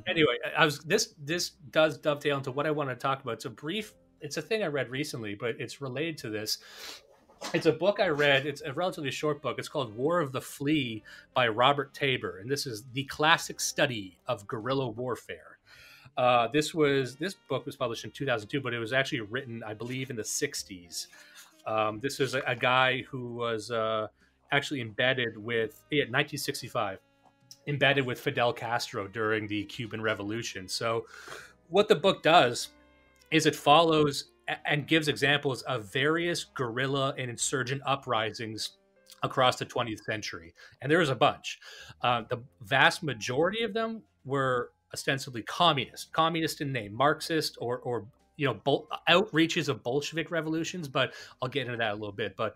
Anyway, I was this does dovetail into what I want to talk about. It's a thing I read recently, but it's related to this. It's a book I read. It's a relatively short book. It's called War of the Flea by Robert Tabor, and this is the classic study of guerrilla warfare. This book was published in 2002, but it was actually written, I believe, in the 60s. This is a guy who was actually embedded with 1965, embedded with Fidel Castro during the Cuban Revolution. So, what the book does is it follows and gives examples of various guerrilla and insurgent uprisings across the 20th century. And there was a bunch. The vast majority of them were ostensibly communist in name, Marxist or outreaches of Bolshevik revolutions. But I'll get into that a little bit. But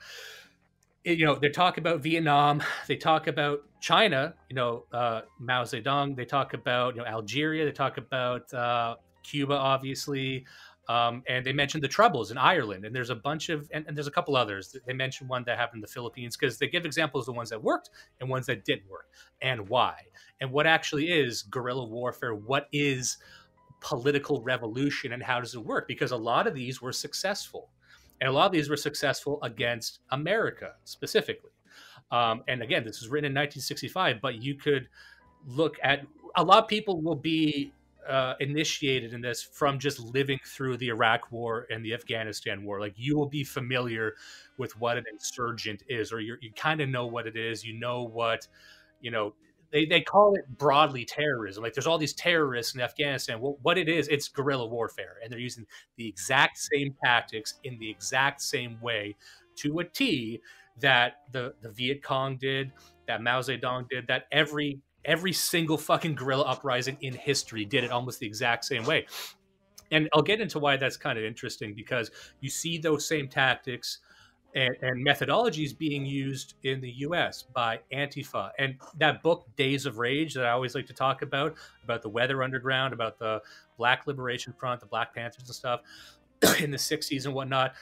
they talk about Vietnam, they talk about China, Mao Zedong, they talk about Algeria, they talk about Cuba, obviously, and they mentioned the Troubles in Ireland, and there's a bunch of, and there's a couple others. They mentioned one that happened in the Philippines because they give examples of the ones that worked and ones that didn't work, and why, and what actually is guerrilla warfare, what is political revolution, and how does it work? Because a lot of these were successful. And a lot of these were successful against America specifically. And again, this was written in 1965, but you could look at a lot of people will be initiated in this from just living through the Iraq War and the Afghanistan War. Like you will be familiar with what an insurgent is, or you kind of know what it is. You know what, they call it broadly terrorism. Like there's all these terrorists in Afghanistan. Well, what it is, it's guerrilla warfare. And they're using the exact same tactics in the exact same way to a T that the Viet Cong did, that Mao Zedong did, that every single fucking guerrilla uprising in history did it almost the exact same way. And I'll get into why that's kind of interesting, because you see those same tactics and methodologies being used in the US by Antifa. And that book, Days of Rage, that I always like to talk about the Weather Underground, about the Black Liberation Front, the Black Panthers and stuff in the 60s and whatnot,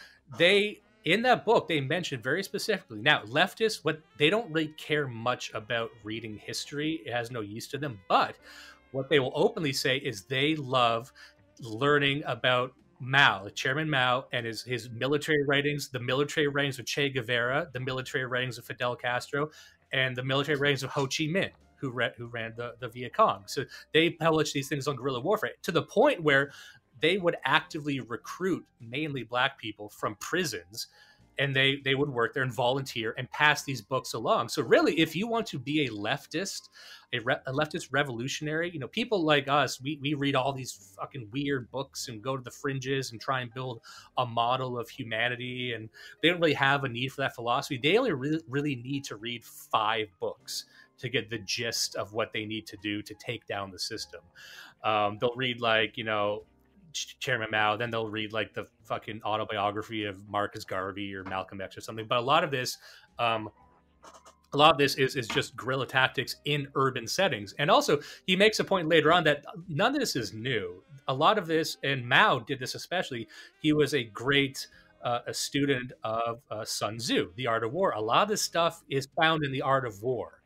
in that book, they mentioned very specifically, now leftists, they don't really care much about reading history. It has no use to them. But what they will openly say is they love learning about Mao, Chairman Mao, and his military writings, the military writings of Che Guevara, the military writings of Fidel Castro, and the military writings of Ho Chi Minh, who ran the Viet Cong. So they published these things on guerrilla warfare to the point where they would actively recruit mainly Black people from prisons, and they would work there and volunteer and pass these books along. So really, if you want to be a leftist, a leftist revolutionary, people like us, we read all these fucking weird books and go to the fringes and try and build a model of humanity, and they don't really have a need for that philosophy. They only really need to read 5 books to get the gist of what they need to do to take down the system. They'll read Chairman Mao, then they'll read the fucking autobiography of Marcus Garvey or Malcolm X or something. But a lot of this is just guerrilla tactics in urban settings. And also, he makes a point later on that none of this is new. A lot of this, and Mao did this especially, he was a great a student of Sun Tzu, The Art of War. A lot of this stuff is found in The Art of War.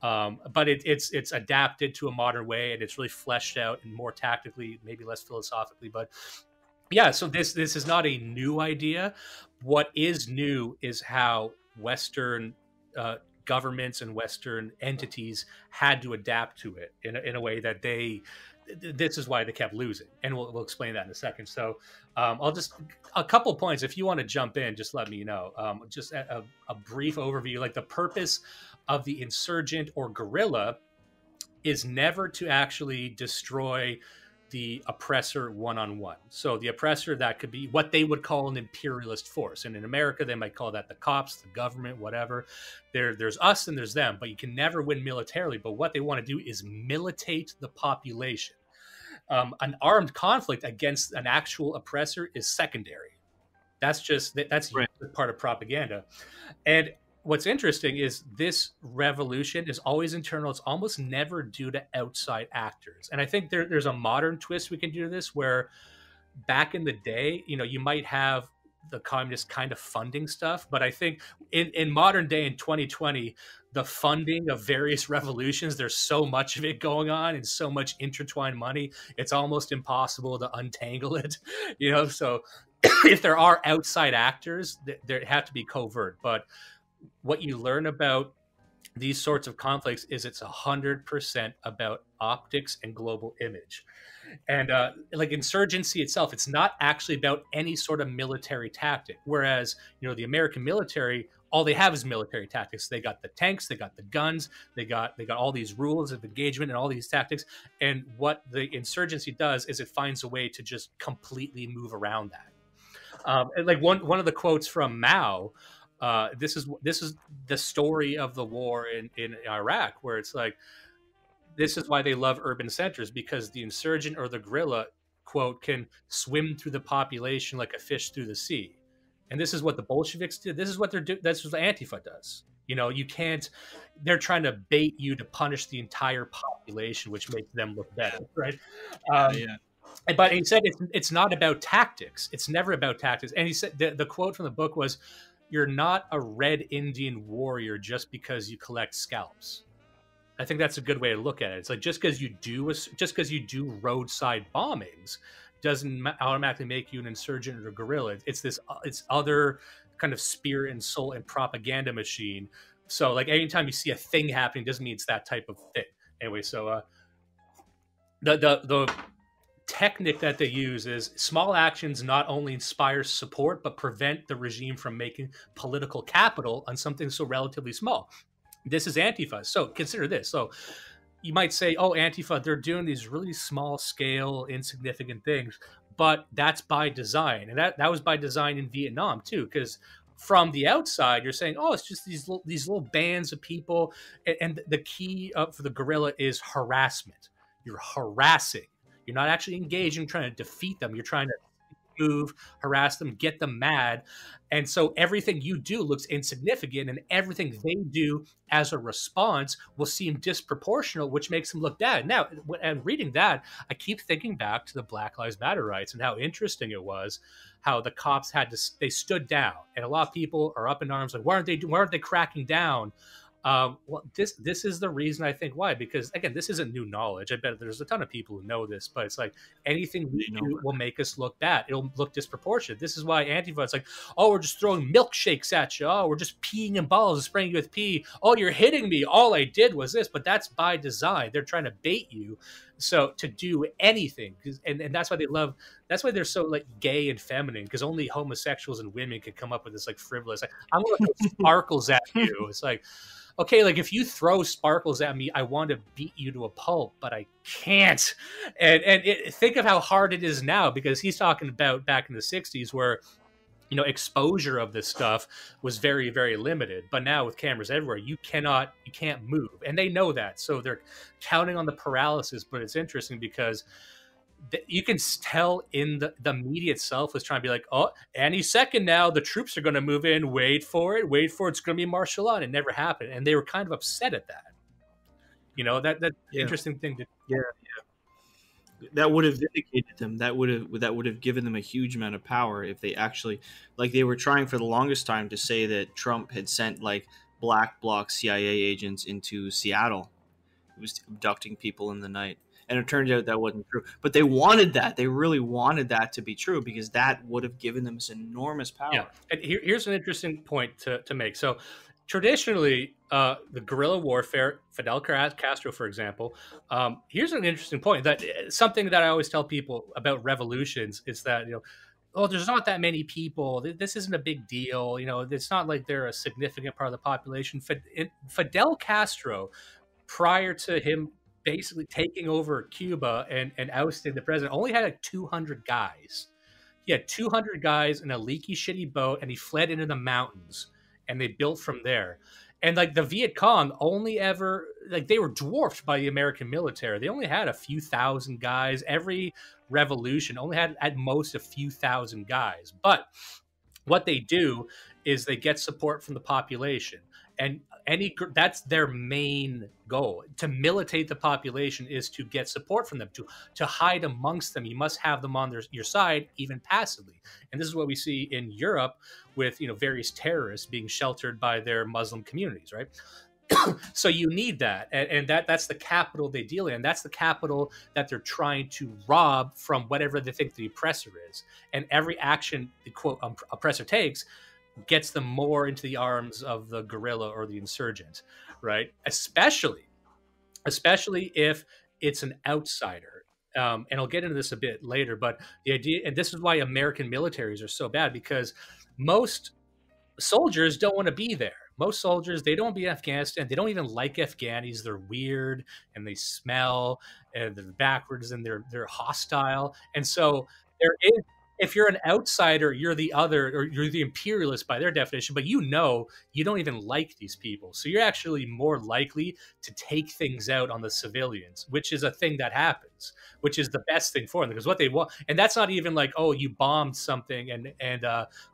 But it's adapted to a modern way, and it's really fleshed out and more tactically, maybe less philosophically. But yeah, so this is not a new idea. What is new is how Western governments and Western entities had to adapt to it in a way that this is why they kept losing, and we'll explain that in a second. So I'll just a couple points. If you want to jump in, just let me know. Just a brief overview. Like the purpose of the insurgent or guerrilla is never to actually destroy the oppressor one-on-one. So the oppressor, that could be what they would call an imperialist force. And in America, they might call that the cops, the government, whatever. There's us and there's them, but you can never win militarily. But what they want to do is militate the population. An armed conflict against an actual oppressor is secondary. That's right. Part of propaganda. And what's interesting is this revolution is always internal. It's almost never due to outside actors. And I think there's a modern twist we can do to this, where back in the day, you might have the communists kind of funding stuff. But I think in modern day, in 2020, the funding of various revolutions. There's so much of it going on and so much intertwined money. It's almost impossible to untangle it, you know? So if there are outside actors, there have to be covert. But what you learn about these sorts of conflicts is it's 100% about optics and global image. And like insurgency itself, it's not actually about any sort of military tactic. Whereas, you know, the American military, all they have is military tactics. They got the tanks, they got the guns, they got all these rules of engagement and all these tactics. And what the insurgency does is it finds a way to just completely move around that. And like one of the quotes from Mao, this is the story of the war in Iraq, where it's like, this is why they love urban centers, because the insurgent or the guerrilla, quote, can swim through the population like a fish through the sea. And this is what the Bolsheviks did. This is what they're doing. That's what Antifa does. You know, you can't, they're trying to bait you to punish the entire population, which makes them look better, right? Yeah. But he said it's not about tactics. It's never about tactics. And he said, the quote from the book was, "You're not a red Indian warrior just because you collect scalps." I think that's a good way to look at it. It's like, just because you do roadside bombings doesn't automatically make you an insurgent or guerrilla. It's other kind of spirit and soul and propaganda machine. So like anytime you see a thing happening doesn't mean it's that type of thing. Anyway, so the technique that they use is small actions not only inspire support but prevent the regime from making political capital on something so relatively small. This is Antifa. So consider this. So you might say, oh, Antifa, they're doing these really small scale, insignificant things, but that's by design. And that was by design in Vietnam too, because from the outside, you're saying, oh, it's just these little bands of people. And the key for the guerrilla is harassment. You're harassing. You're not actually engaging, trying to defeat them. You're trying to move, harass them, get them mad. And so everything you do looks insignificant, and everything they do as a response will seem disproportional, which makes them look bad. Now, and reading that, I keep thinking back to the Black Lives Matter riots and how interesting it was how the cops they stood down, and a lot of people are up in arms like, why aren't they cracking down? Well, this is the reason, I think, why, because again, this isn't new knowledge. I bet there's a ton of people who know this, but it's like anything we do will make us look bad. It'll look disproportionate. This is why Antifa, it's like, oh, we're just throwing milkshakes at you. Oh, we're just peeing in bottles and spraying you with pee. Oh, you're hitting me. All I did was this, but that's by design. They're trying to bait you. So to do anything, and that's why that's why they're so like gay and feminine, because only homosexuals and women can come up with this like frivolous, like, I'm going to throw sparkles at you. It's like, okay, like if you throw sparkles at me, I want to beat you to a pulp, but I can't. And think of how hard it is now, because he's talking about back in the 60s where, you know, exposure of this stuff was very, very limited. But now with cameras everywhere, you can't move. And they know that. So they're counting on the paralysis. But it's interesting because you can tell in the media itself was trying to be like, oh, any second now, the troops are going to move in. Wait for it. It's going to be martial law. And it never happened. And they were kind of upset at that. You know, that's interesting thing to yeah. That would have vindicated them. That would have given them a huge amount of power if they actually, like, they were trying for the longest time to say that Trump had sent like black bloc CIA agents into Seattle. He was abducting people in the night. And it turned out that wasn't true. But they wanted that. They really wanted that to be true, because that would have given them this enormous power. Yeah. And here's an interesting point to make. So traditionally, the guerrilla warfare, Fidel Castro, for example, here's an interesting point. That something that I always tell people about revolutions is that, you know, oh, there's not that many people. This isn't a big deal. You know, it's not like they're a significant part of the population. Fidel Castro, prior to him basically taking over Cuba and ousting the president, only had like 200 guys. He had 200 guys in a leaky, shitty boat, and he fled into the mountains, and they built from there. And like the Viet Cong only ever, like, they were dwarfed by the American military. They only had a few thousand guys. Every revolution only had at most a few thousand guys. But what they do is they get support from the population. And that's their main goal. To militate the population is to get support from them, to hide amongst them. You must have them on your side, even passively. And this is what we see in Europe with, you know, various terrorists being sheltered by their Muslim communities, right? So you need that, and that's the capital they deal in. That's the capital that they're trying to rob from whatever they think the oppressor is. And every action the quote oppressor takes gets them more into the arms of the guerrilla or the insurgent, right? Especially if it's an outsider. And I'll get into this a bit later, but the idea, and this is why American militaries are so bad, because most soldiers don't want to be there. Most soldiers, they don't want to be in Afghanistan. They don't even like Afghanis. They're weird and they smell and they're backwards and they're hostile. And so there is, if you're an outsider, you're the other, or you're the imperialist by their definition, but you know you don't even like these people. So you're actually more likely to take things out on the civilians, which is a thing that happens, which is the best thing for them, because what they want, and that's not even like, oh, you bombed something and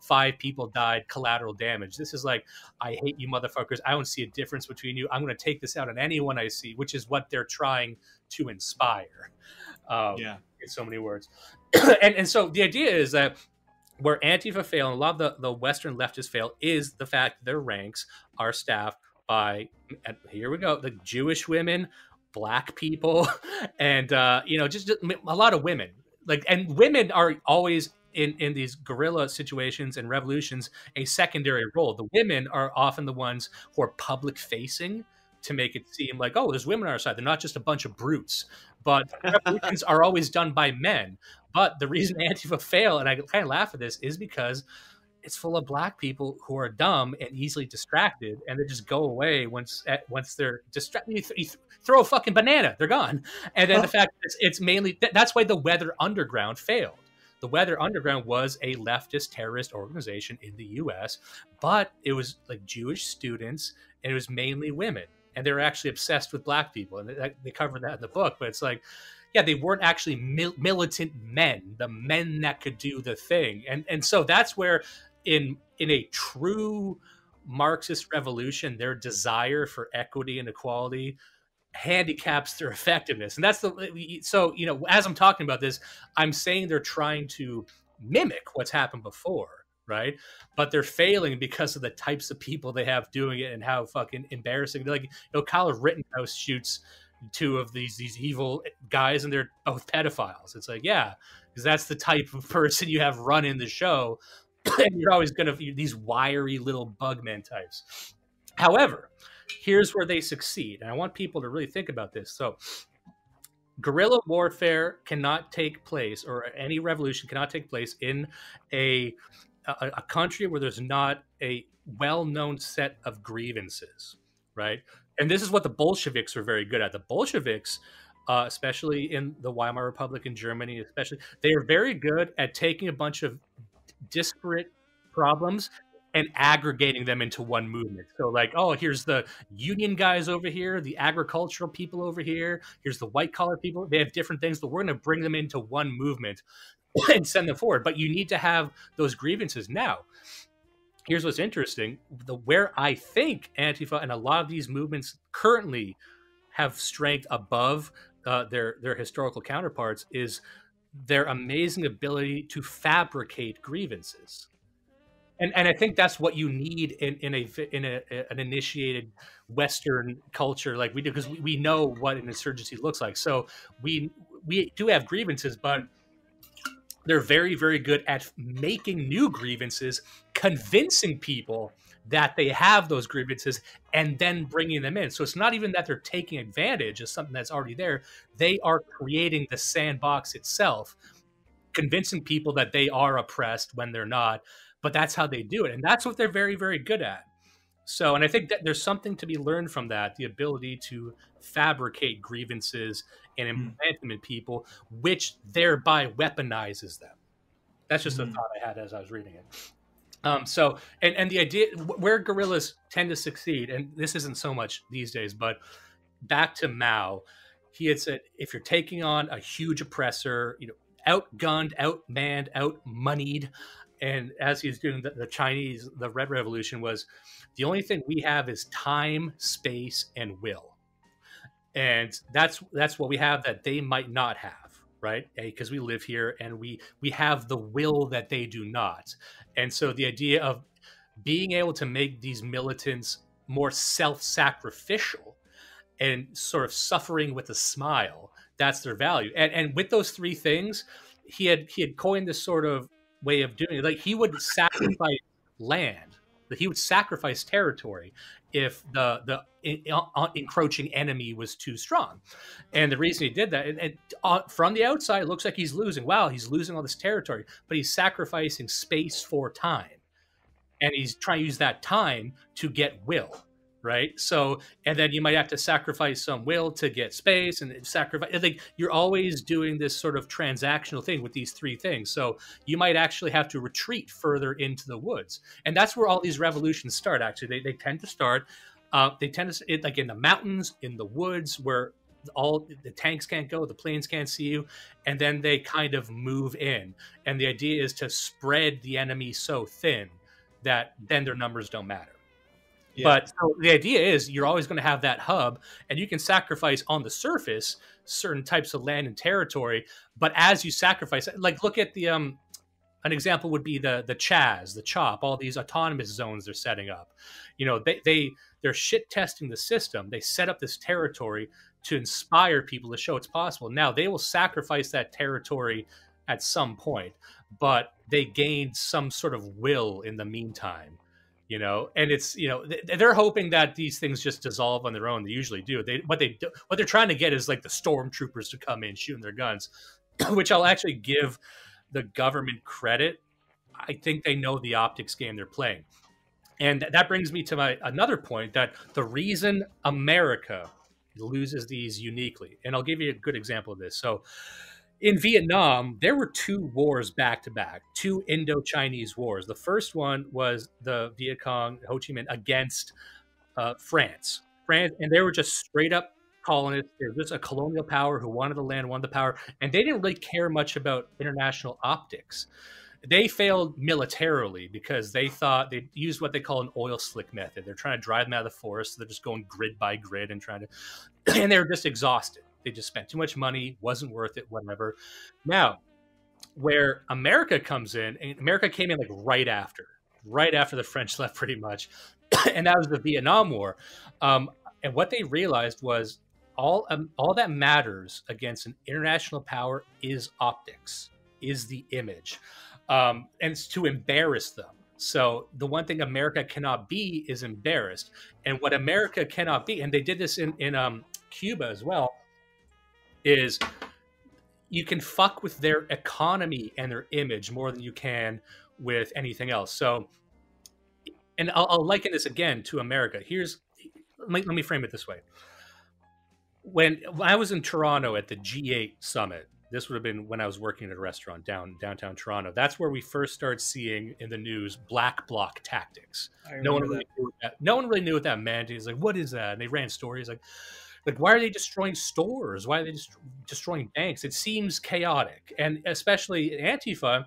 5 people died, collateral damage. This is like, I hate you motherfuckers. I don't see a difference between you. I'm going to take this out on anyone I see, which is what they're trying to inspire. Yeah. In so many words. And so the idea is that where Antifa fail, and a lot of the Western leftists fail, is the fact that their ranks are staffed by, and here we go, the Jewish women, black people, and just a lot of women. Like, and women are always in these guerrilla situations and revolutions a secondary role. The women are often the ones who are public facing to make it seem like, oh, there's women on our side. They're not just a bunch of brutes. But revolutions are always done by men. But the reason Antifa fail, and I kind of laugh at this, is because it's full of black people who are dumb and easily distracted, and they just go away once they're distracted. You throw a fucking banana, they're gone. And then the fact is, it's mainly that's why the Weather Underground failed. The Weather Underground was a leftist terrorist organization in the U.S., but it was like Jewish students, and it was mainly women. And they were actually obsessed with black people, and they covered that in the book. But it's like, yeah, they weren't actually militant men, the men that could do the thing. And so that's where, in a true Marxist revolution, their desire for equity and equality handicaps their effectiveness. And that's so as I'm talking about this, I'm saying they're trying to mimic what's happened before. Right, but they're failing because of the types of people they have doing it and how fucking embarrassing. Like, Kyle Rittenhouse shoots 2 of these evil guys, and they're both pedophiles. It's like, yeah, because that's the type of person you have running the show, and you're always gonna these wiry little bugman types. However, here's where they succeed, and I want people to really think about this. So, guerrilla warfare cannot take place, or any revolution cannot take place in a country where there's not a well-known set of grievances, right? And this is what the Bolsheviks were very good at. The Bolsheviks, especially in the Weimar Republic in Germany, especially, they are very good at taking a bunch of disparate problems and aggregating them into one movement. So like, oh, here's the union guys over here, the agricultural people over here, here's the white collar people. They have different things, but we're going to bring them into one movement and send them forward. But you need to have those grievances. Now, here's what's interesting. Where I think Antifa and a lot of these movements currently have strength above their historical counterparts is their amazing ability to fabricate grievances. And I think that's what you need in an initiated Western culture like we do, because we know what an insurgency looks like. So we do have grievances, but they're very, very good at making new grievances, convincing people that they have those grievances, and then bringing them in. So it's not even that they're taking advantage of something that's already there. They are creating the sandbox itself, convincing people that they are oppressed when they're not. But that's how they do it. And that's what they're very, very good at. So, and I think that there's something to be learned from that, the ability to fabricate grievances and implement them in people, which thereby weaponizes them. That's just a thought I had as I was reading it. So, and the idea where guerrillas tend to succeed, and this isn't so much these days, but back to Mao, he had said, if you're taking on a huge oppressor, outgunned, outmanned, outmoneyed, and as he's doing the Chinese, the Red Revolution was, the only thing we have is time, space, and will. And that's what we have that they might not have, right? Because we live here and we have the will that they do not. And so the idea of being able to make these militants more self-sacrificial and sort of suffering with a smile. That's their value. And with those three things, he had coined this sort of way of doing it. Like he would sacrifice land, that he would sacrifice territory if the encroaching enemy was too strong. And the reason he did that, and from the outside, it looks like he's losing. Wow, he's losing all this territory, but he's sacrificing space for time, and he's trying to use that time to get will, right? So, and then you might have to sacrifice some will to get space, and sacrifice. Like you're always doing this sort of transactional thing with these three things. So you might actually have to retreat further into the woods, and that's where all these revolutions start. Actually, they tend to start. They tend to like in the mountains, in the woods, where all the tanks can't go, the planes can't see you, and then they kind of move in. And the idea is to spread the enemy so thin that then their numbers don't matter. Yeah. But so the idea is you're always going to have that hub, and you can sacrifice on the surface certain types of land and territory. But as you sacrifice, like look at the an example would be the Chaz, the CHOP, all these autonomous zones they're setting up. You know, they're shit testing the system. They set up this territory to inspire people to show it's possible. Now they will sacrifice that territory at some point, but they gained some sort of will in the meantime, you know. And it's, you know, they're hoping that these things just dissolve on their own. They usually do. What they're trying to get is like the stormtroopers to come in shooting their guns, which I'll actually give the government credit. I think they know the optics game they're playing. And that brings me to another point, that the reason America loses these uniquely, and I'll give you a good example of this. So in Vietnam, there were two wars back to back, two Indo-Chinese wars. The first one was the Viet Cong, Ho Chi Minh against France, and they were just straight up colonists. They were just a colonial power who wanted the land, wanted the power, and they didn't really care much about international optics. They failed militarily because they thought they used what they call an oil slick method. They're trying to drive them out of the forest. So they're just going grid by grid and trying to, and they were just exhausted. They just spent too much money, wasn't worth it, whatever. Now, where America comes in, and America came in like right after the French left pretty much, and that was the Vietnam War. And what they realized was all that matters against an international power is optics, is the image. And it's to embarrass them. So the one thing America cannot be is embarrassed. And what America cannot be, and they did this in Cuba as well, is you can fuck with their economy and their image more than you can with anything else. So, and I'll liken this again to America. Let me frame it this way. When I was in Toronto at the G8 summit, this would have been when I was working at a restaurant downtown Toronto. That's where we first started seeing in the news black bloc tactics. No one really knew what that meant. He's like, "What is that?" And they ran stories like, why are they destroying stores? Why are they destroying banks? It seems chaotic, and especially Antifa,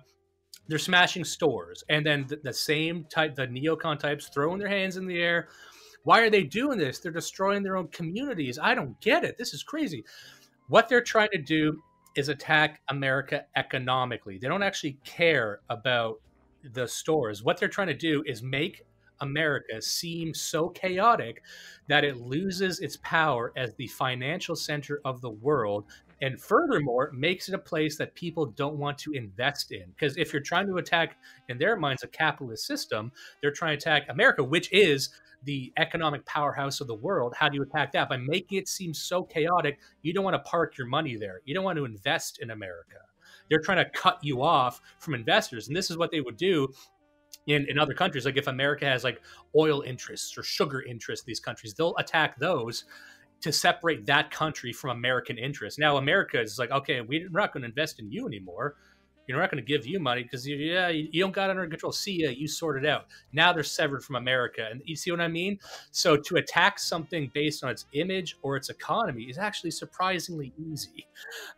they're smashing stores, and then the same type, the neocon types, throwing their hands in the air. Why are they doing this? They're destroying their own communities. I don't get it. This is crazy. What they're trying to do is attack America economically. They don't actually care about the stores. What they're trying to do is make America seem so chaotic that it loses its power as the financial center of the world, and furthermore makes it a place that people don't want to invest in. Because if you're trying to attack, in their minds, a capitalist system, they're trying to attack America, which is the economic powerhouse of the world. How do you attack that? By making it seem so chaotic, you don't want to park your money there. You don't want to invest in America. They're trying to cut you off from investors. And this is what they would do in other countries. Like if America has like oil interests or sugar interests, these countries, they'll attack those to separate that country from American interests. Now, America is like, okay, we're not going to invest in you anymore. You're not going to give you money because you don't got it under control. See ya, you sort it out. Now they're severed from America. And you see what I mean? So to attack something based on its image or its economy is actually surprisingly easy.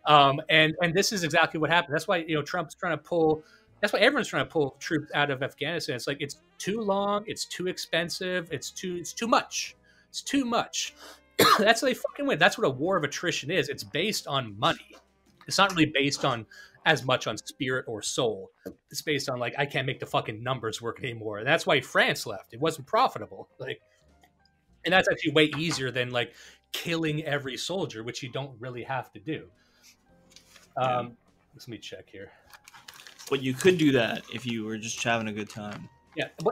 And this is exactly what happened. That's why, Trump's trying to pull, that's why everyone's trying to pull troops out of Afghanistan. It's like, it's too long. It's too expensive. It's too much. It's too much. That's how they fucking win. That's what a war of attrition is. It's based on money. It's not really based on as much on spirit or soul. It's based on like, I can't make the fucking numbers work anymore. And that's why France left. It wasn't profitable. Like, And that's actually way easier than like killing every soldier, which you don't really have to do. Yeah. Let me check here. But you could do that if you were just having a good time.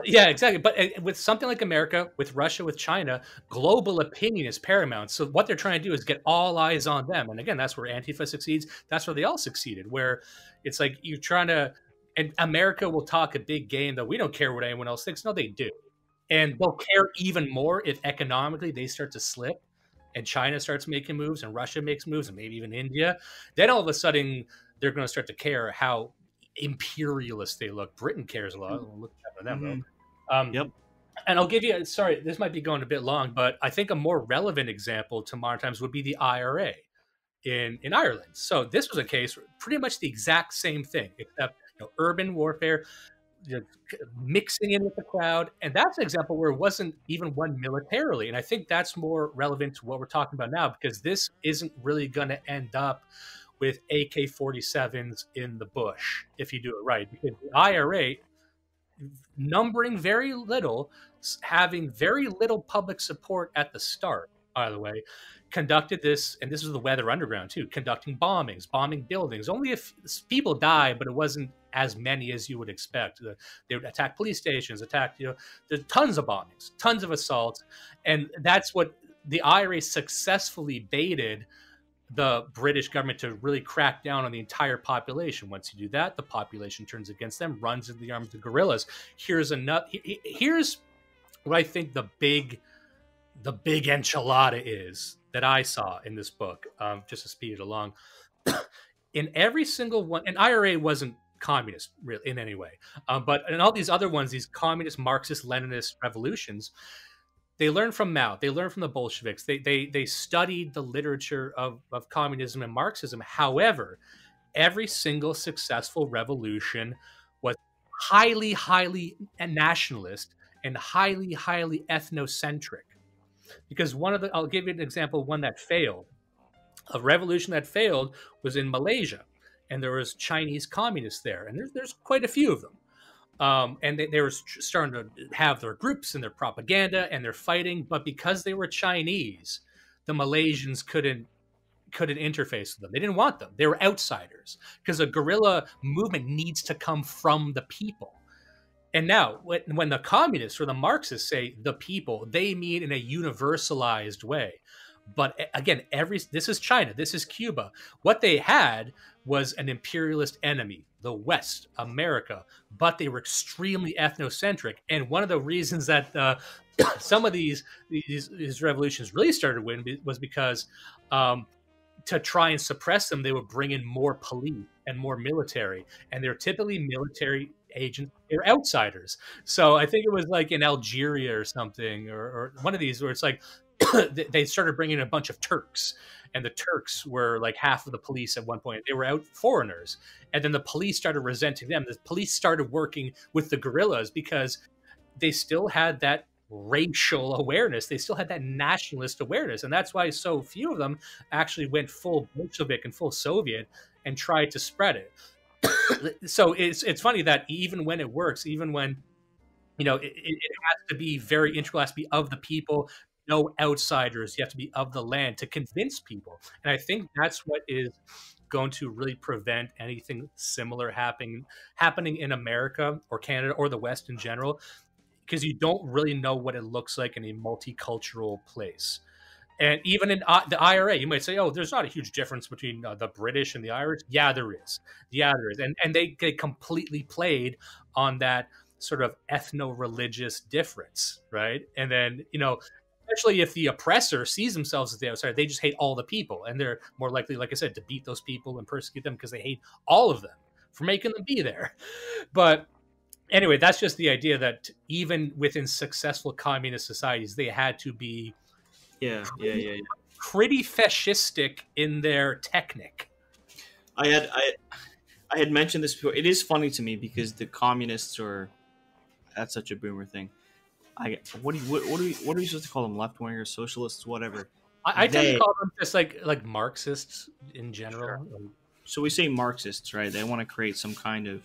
Yeah, exactly. But with something like America, with Russia, with China, global opinion is paramount. So what they're trying to do is get all eyes on them. And again, that's where Antifa succeeds. That's where they all succeeded. Where it's like you're trying to, and America will talk a big game that we don't care what anyone else thinks. No, they do, and they'll care even more if economically they start to slip, and China starts making moves, and Russia makes moves, and maybe even India. Then all of a sudden they're going to start to care how imperialist they look. Britain cares a lot. We'll look at them though. Yep. And I'll give you, sorry, this might be going a bit long, but I think a more relevant example to modern times would be the IRA in Ireland. So this was a case, pretty much the exact same thing, except urban warfare, mixing in with the crowd. And that's an example where it wasn't even won militarily. And I think that's more relevant to what we're talking about now, because this isn't really going to end up with AK-47s in the bush if you do it right. Because the IRA, numbering very little, having very little public support at the start, by the way, conducted this, and this was the Weather Underground too, conducting bombings, bombing buildings. Only if people died, but it wasn't as many as you would expect. They would attack police stations, there's tons of bombings, tons of assaults, and that's what the IRA successfully baited the British government to really crack down on the entire population. Once you do that, the population turns against them, runs into the arms of the guerrillas. Here's what I think the big enchilada is that I saw in this book, just to speed it along. In every single one, and IRA wasn't communist really in any way, but in all these other ones, these communist, Marxist, Leninist revolutions, they learned from Mao. They learned from the Bolsheviks. They studied the literature of communism and Marxism. However, every single successful revolution was highly, highly nationalist and highly, highly ethnocentric. Because I'll give you an example, one that failed. A revolution that failed was in Malaysia, and there was Chinese communists there, and there's quite a few of them. And they were starting to have their groups and their propaganda and their fighting, but because they were Chinese, the Malaysians couldn't interface with them. They didn't want them. They were outsiders, because a guerrilla movement needs to come from the people. And now, when the communists or the Marxists say the people, they mean in a universalized way. But again, this is China, this is Cuba. What they had was an imperialist enemy, the West, America, but they were extremely ethnocentric. And one of the reasons that some of these revolutions really started winning was because to try and suppress them, they would bring in more police and more military, and they're typically military agents. They're outsiders. So I think it was like in Algeria or something, or one of these where it's like they started bringing in a bunch of Turks, and the Turks were like half of the police at one point. They were out foreigners, and then the police started resenting them. The police started working with the guerrillas because they still had that racial awareness. They still had that nationalist awareness, and that's why so few of them actually went full Bolshevik and full Soviet and tried to spread it. So it's funny that even when it works, even when it has to be very integral, has to be of the people, no outsiders, you have to be of the land to convince people. And I think that's what is going to really prevent anything similar happening in America or Canada or the West in general, because you don't really know what it looks like in a multicultural place. And even in the IRA, you might say, oh, there's not a huge difference between the British and the Irish. Yeah, there is. And they completely played on that sort of ethno-religious difference, right? And then, especially if the oppressor sees themselves as the outsider, they just hate all the people. And they're more likely, like I said, to beat those people and persecute them because they hate all of them for making them be there. But anyway, that's just the idea that even within successful communist societies, they had to be pretty fascistic in their technique. I had mentioned this before. It is funny to me because the communists that's such a boomer thing. What are we supposed to call them? Left wingers, socialists, whatever. I tend to call them just like Marxists in general. Sure. So we say Marxists, right? They want to create some kind of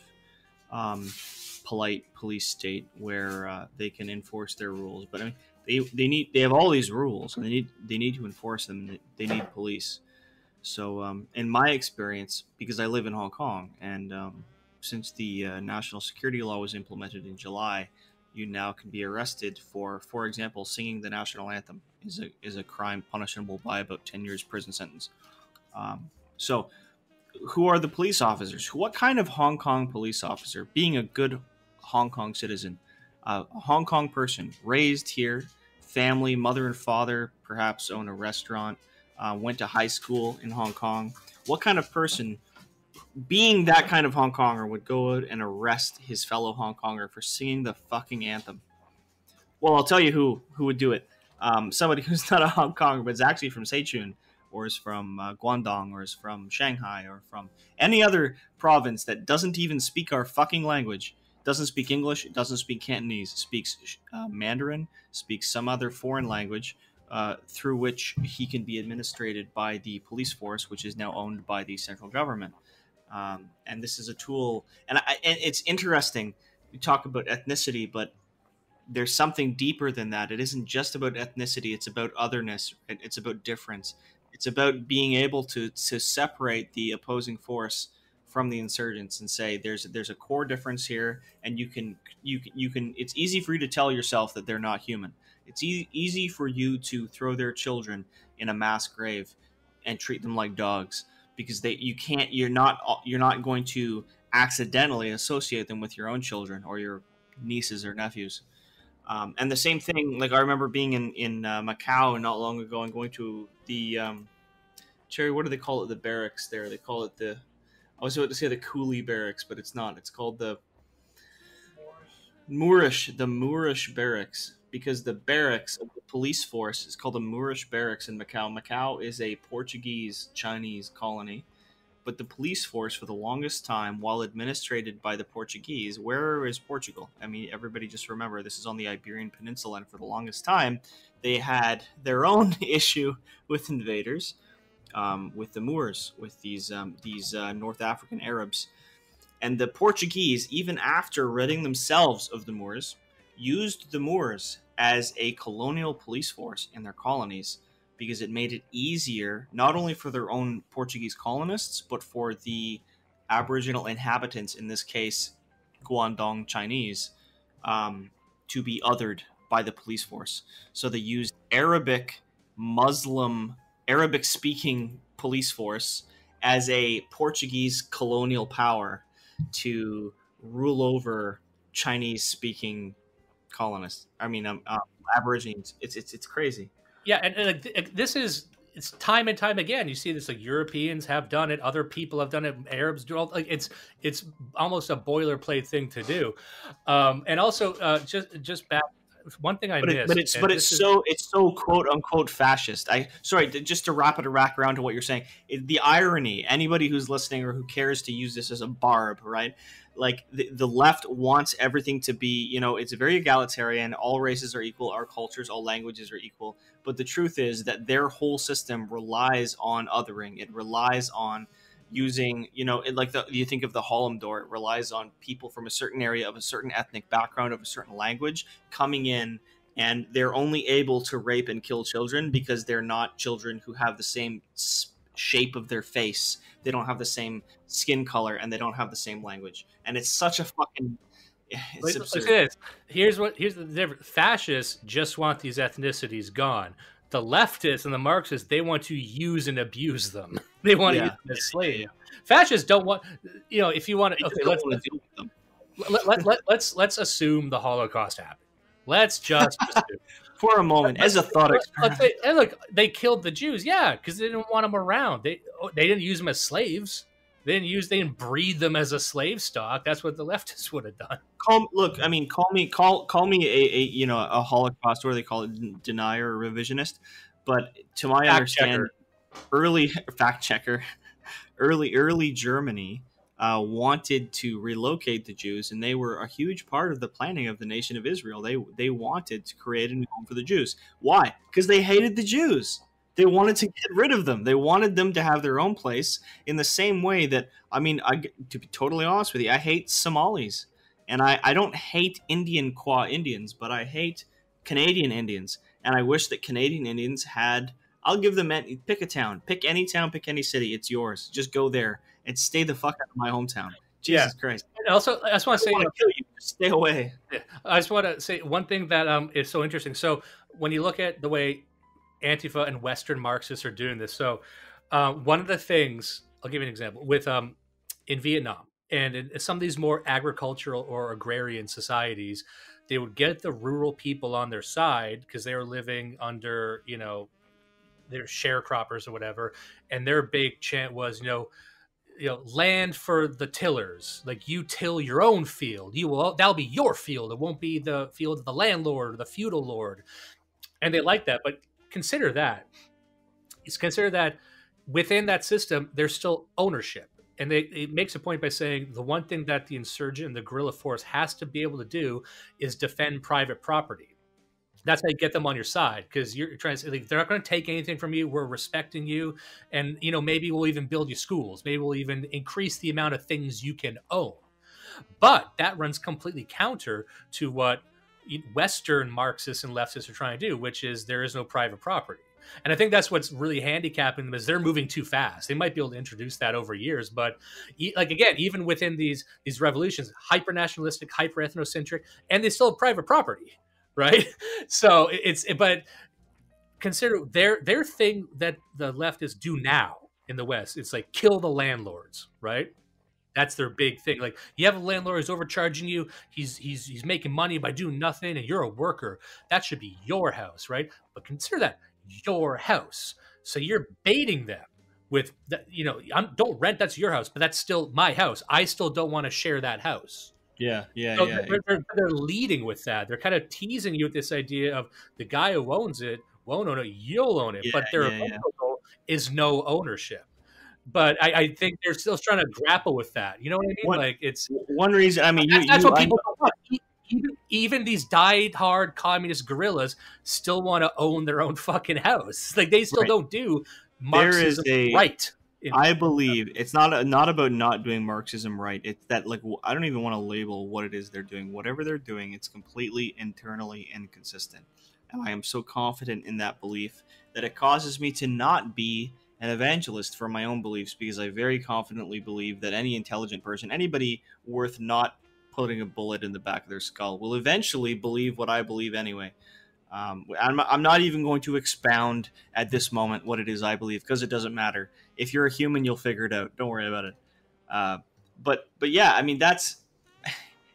polite police state where they can enforce their rules. But I mean, They have all these rules, and they need to enforce them. They need police. So, in my experience, because I live in Hong Kong, and since the national security law was implemented in July, you now can be arrested for example, singing the national anthem is a crime punishable by about 10 years prison sentence. So, who are the police officers? What kind of Hong Kong police officer, being a good Hong Kong citizen, a Hong Kong person raised here, family, mother and father, perhaps own a restaurant, went to high school in Hong Kong. What kind of person, being that kind of Hong Konger, would go out and arrest his fellow Hong Konger for singing the fucking anthem? Well, I'll tell you who would do it. Somebody who's not a Hong Konger, but is actually from Sichuan, or is from Guangdong, or is from Shanghai, or from any other province that doesn't even speak our fucking language, doesn't speak English, doesn't speak Cantonese, speaks Mandarin, speaks some other foreign language, through which he can be administrated by the police force, which is now owned by the central government. And this is a tool, and it's interesting. We talk about ethnicity, but there's something deeper than that. It isn't just about ethnicity. It's about otherness. It's about difference. It's about being able to separate the opposing force from the insurgents and say there's a core difference here, and you can it's easy for you to tell yourself that they're not human. It's easy for you to throw their children in a mass grave and treat them like dogs, because you're not going to accidentally associate them with your own children or your nieces or nephews. And the same thing, like I remember being in Macau not long ago and going to the Cherry, what do they call it? The barracks there. They call it I was about to say the coolie barracks, but it's not. It's called the Moorish barracks, because the barracks of the police force is called the Moorish barracks in Macau. Macau is a Portuguese-Chinese colony, but the police force for the longest time, while administrated by the Portuguese, where is Portugal? I mean, everybody just remember, this is on the Iberian Peninsula, and for the longest time, they had their own issue with invaders, with the Moors, with these North African Arabs. And the Portuguese, even after ridding themselves of the Moors, used the Moors as a colonial police force in their colonies, because it made it easier not only for their own Portuguese colonists, but for the Aboriginal inhabitants, in this case Guangdong Chinese, to be othered by the police force. So they used Arabic-speaking police force as a Portuguese colonial power to rule over Chinese-speaking colonists. I mean, Aborigines. It's crazy. Yeah, and it's time and time again. You see this, like, Europeans have done it, other people have done it, Arabs do all. Like, it's almost a boilerplate thing to do. And also, just back. One thing I missed, but it's so quote unquote fascist. Just to wrap it around to what you're saying. The irony. Anybody who's listening or who cares to use this as a barb, right? Like the left wants everything to be, it's very egalitarian. All races are equal. All cultures, all languages are equal. But the truth is that their whole system relies on othering. It relies on using, you think of the Harlem door, it relies on people from a certain area of a certain ethnic background, of a certain language, coming in, and they're only able to rape and kill children because they're not children who have the same shape of their face, they don't have the same skin color, and they don't have the same language. And it's such a fucking... It's absurd. Here's the difference. Fascists just want these ethnicities gone. The leftists and the Marxists, they want to use and abuse them. They want to use them as slaves. Yeah. Fascists don't want, if you want to, okay, let's assume the Holocaust happened. Let's just assume. For a moment, as a thought experiment. And look, they killed the Jews, yeah, because they didn't want them around. They didn't use them as slaves. They didn't breed them as a slave stock. That's what the leftists would have done. Call me a Holocaust, or they call it denier or revisionist. But to my understanding, early Germany wanted to relocate the Jews, and they were a huge part of the planning of the nation of Israel. They wanted to create a new home for the Jews. Why? Because they hated the Jews. They wanted to get rid of them. They wanted them to have their own place, in the same way that, to be totally honest with you, I hate Somalis. And I don't hate Indians, but I hate Canadian Indians, and I wish that Canadian Indians had. I'll give them pick a town, pick any town, pick any city. It's yours. Just go there and stay the fuck out of my hometown. Yeah. Jesus Christ! And also, I just want to say, I want to kill you. Just stay away. I just want to say one thing that is so interesting. So when you look at the way Antifa and Western Marxists are doing this, so one of the things, I'll give you an example with in Vietnam and in some of these more agricultural or agrarian societies, they would get the rural people on their side because they were living under, you know, their sharecroppers or whatever, and their big chant was, land for the tillers. Like, you till your own field. That'll be your field. It won't be the field of the landlord or the feudal lord. And they like that, but consider that. Consider that within that system, there's still ownership. And it makes a point by saying the one thing that the insurgent and the guerrilla force has to be able to do is defend private property. That's how you get them on your side, because you're trying to say, like, they're not going to take anything from you. We're respecting you. And, maybe we'll even build you schools. Maybe we'll even increase the amount of things you can own. But that runs completely counter to what Western Marxists and leftists are trying to do, which is there is no private property. And I think that's what's really handicapping them, is they're moving too fast. They might be able to introduce that over years, but like, again, even within these revolutions, hyper nationalistic, hyper ethnocentric, and they still have private property, right? So but consider their thing that the leftists do now in the West. It's like, kill the landlords, right? That's their big thing. Like, you have a landlord who's overcharging you. He's making money by doing nothing, and you're a worker. That should be your house, right? But consider that your house. So you're baiting them with that. Don't rent. That's your house, but that's still my house. I still don't want to share that house. Yeah. So they're leading with that. They're kind of teasing you with this idea of the guy who owns it won't own it. You'll own it, but their goal is no ownership. But I think they're still trying to grapple with that. You know what I mean? Like, it's one reason. I mean, that's what people don't want. Even these diehard communist guerrillas still want to own their own fucking house. Like, they still don't do Marxism right. I believe it's not about not doing Marxism right. It's that, like, I don't even want to label what it is they're doing. Whatever they're doing, it's completely internally inconsistent. And I am so confident in that belief that it causes me to not be an evangelist for my own beliefs, because I very confidently believe that any intelligent person, anybody worth not putting a bullet in the back of their skull, will eventually believe what I believe anyway. I'm not even going to expound at this moment what it is I believe, because it doesn't matter. If you're a human, you'll figure it out. Don't worry about it. But yeah, I mean,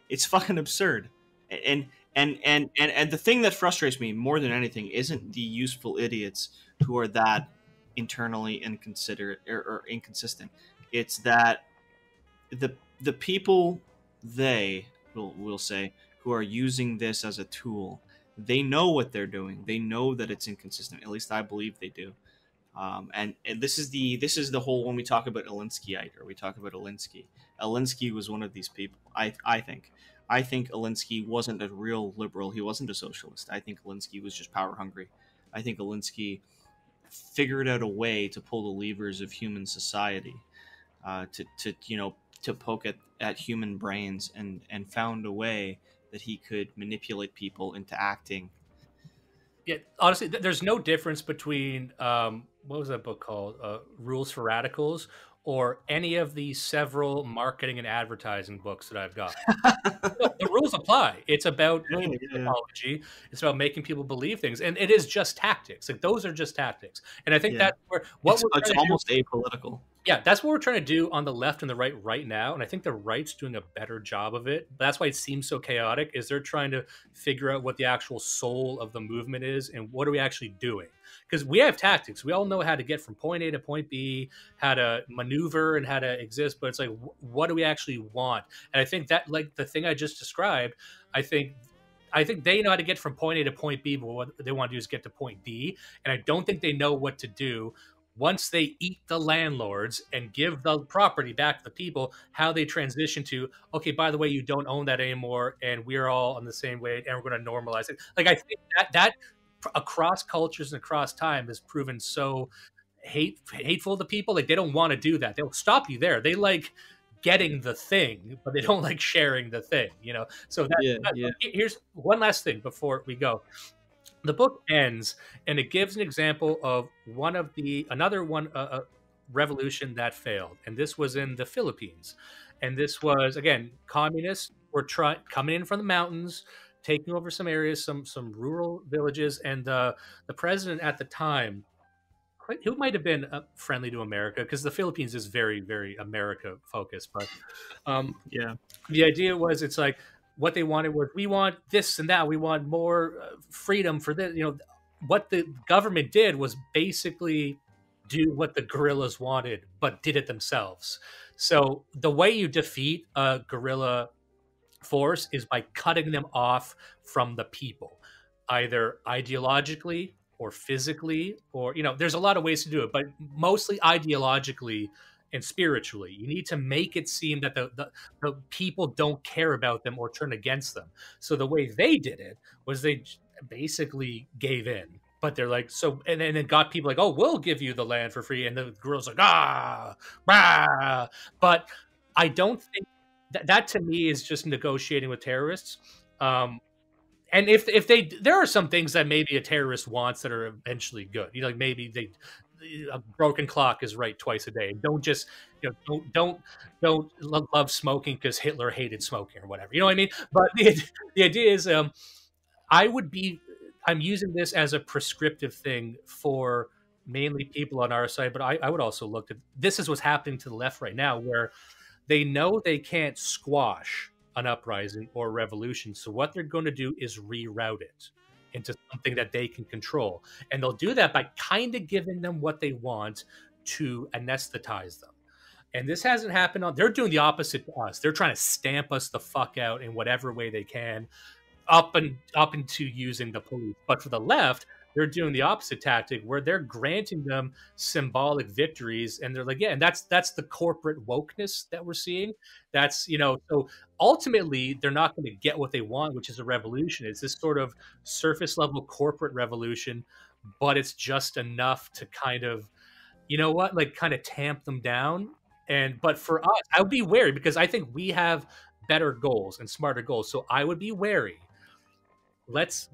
it's fucking absurd. And the thing that frustrates me more than anything isn't the useful idiots who are that internally inconsiderate or inconsistent. It's that the people, we'll say, who are using this as a tool, they know what they're doing. They know that it's inconsistent. At least I believe they do. And this is the whole, when we talk about Alinskyite, or we talk about Alinsky was one of these people. I think Alinsky wasn't a real liberal. He wasn't a socialist. I think Alinsky was just power hungry. I think Alinsky figured out a way to pull the levers of human society, to poke at human brains, and found a way that he could manipulate people into acting. Yeah, honestly, there's no difference between what was that book called, Rules for Radicals, or any of the several marketing and advertising books that I've got. The rules apply. It's about technology. It's about making people believe things, and it is just tactics. Like, those are just tactics. And I think that's where it's almost apolitical. Yeah, that's what we're trying to do on the left and the right now, and I think the right's doing a better job of it. But that's why it seems so chaotic, is they're trying to figure out what the actual soul of the movement is and what are we actually doing. Because we have tactics. We all know how to get from point A to point B, how to maneuver and how to exist, but it's like, what do we actually want? And I think that, like the thing I just described, I think they know how to get from point A to point B, but what they want to do is get to point B. And I don't think they know what to do once they eat the landlords and give the property back to the people, how they transition to, okay, by the way, you don't own that anymore, and we're all on the same way, and we're going to normalize it. Like, I think that across cultures and across time has proven so hateful to people. Like, they don't want to do that. They'll stop you there. They like getting the thing, but they don't like sharing the thing, So here's one last thing before we go. The book ends and it gives an example of another one revolution that failed, and this was in the Philippines. And this was, again, communists were coming in from the mountains, taking over some areas, some rural villages, and the president at the time, who might have been friendly to America, because the Philippines is very, very America focused. But Yeah. the idea was, it's like what they wanted was, we want this and that, we want more freedom for this. What the government did was basically do what the guerrillas wanted, but did it themselves. So the way you defeat a guerrilla force is by cutting them off from the people, either ideologically or physically, or there's a lot of ways to do it, but mostly ideologically and spiritually. You need to make it seem that the people don't care about them or turn against them. So the way they did it was they basically gave in. But they're like, so, and then it got people like, oh, we'll give you the land for free. And the girls like, bah. But I don't think that to me is just negotiating with terrorists. And if there are some things that maybe a terrorist wants that are eventually good. Like maybe a broken clock is right twice a day. Don't just don't love smoking because Hitler hated smoking or whatever. You know what I mean? But the idea is, I'm using this as a prescriptive thing for mainly people on our side, but I would also look at, this is what's happening to the left right now, where they know they can't squash an uprising or revolution. So what they're going to do is reroute it into something that they can control. And they'll do that by kind of giving them what they want to anesthetize them. And this hasn't happened they're doing the opposite to us. They're trying to stamp us the fuck out in whatever way they can, up into using the police. But for the left, they're doing the opposite tactic, where they're granting them symbolic victories, and they're like, yeah, and that's the corporate wokeness that we're seeing. That's so ultimately they're not going to get what they want, which is a revolution. It's this sort of surface level corporate revolution, but it's just enough to kind of, like kind of tamp them down. But for us, I would be wary, because I think we have better goals and smarter goals. So I would be wary. Let's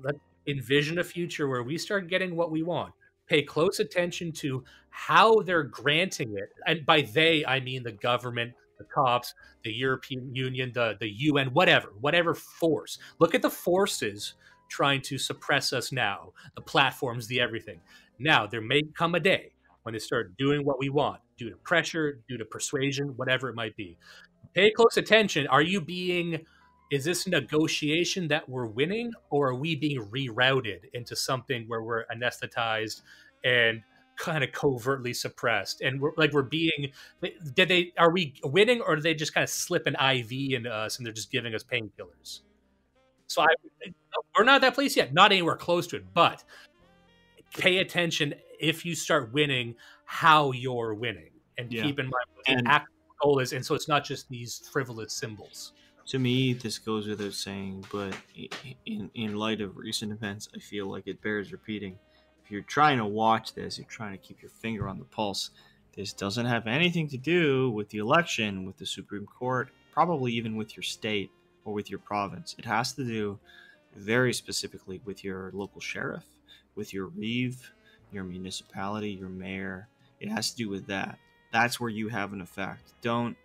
envision a future where we start getting what we want. Pay close attention to how they're granting it. And by they, I mean the government, the cops, the European Union, the UN, whatever force. Look at the forces trying to suppress us now, the platforms, the everything. Now, there may come a day when they start doing what we want, due to pressure, due to persuasion, whatever it might be. Pay close attention. Is this a negotiation that we're winning, or are we being rerouted into something where we're anesthetized and kind of covertly suppressed? And are we winning, or do they just kind of slip an IV into us and they're just giving us painkillers? So we're not at that place yet, not anywhere close to it, but pay attention if you start winning, how you're winning, and keep in mind what the actual goal is. And so it's not just these frivolous symbols. To me, this goes without saying, but in light of recent events, I feel like it bears repeating. If you're trying to watch this, you're trying to keep your finger on the pulse. This doesn't have anything to do with the election, with the Supreme Court, probably even with your state or with your province. It has to do very specifically with your local sheriff, with your reeve, your municipality, your mayor. It has to do with that. That's where you have an effect. Don't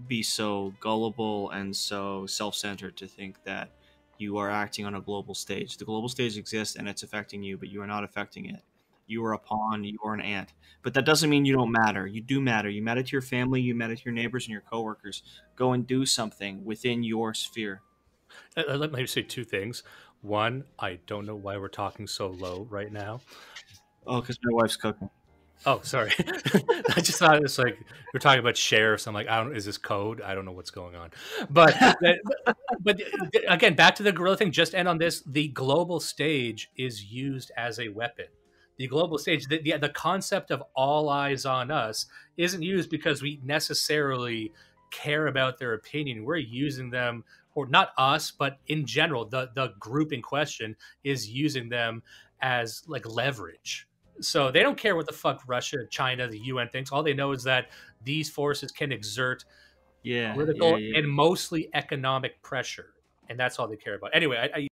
be so gullible and so self-centered to think that you are acting on a global stage. The global stage exists and it's affecting you, but you are not affecting it. You are a pawn, you are an ant. But that doesn't mean you don't matter. You do matter. You matter to your family, you matter to your neighbors and your coworkers. Go and do something within your sphere. Let me say two things. One, I don't know why we're talking so low right now. Oh, because my wife's cooking. Oh, sorry. I just thought it was like we're talking about sheriffs. I'm like, is this code? I don't know what's going on. But again, back to the guerrilla thing. Just end on this: the global stage is used as a weapon. The global stage, the concept of all eyes on us, isn't used because we necessarily care about their opinion. We're using them, or not us, but in general, the group in question is using them as like leverage. So they don't care what the fuck Russia, China, the UN thinks. All they know is that these forces can exert political and mostly economic pressure. And that's all they care about. Anyway,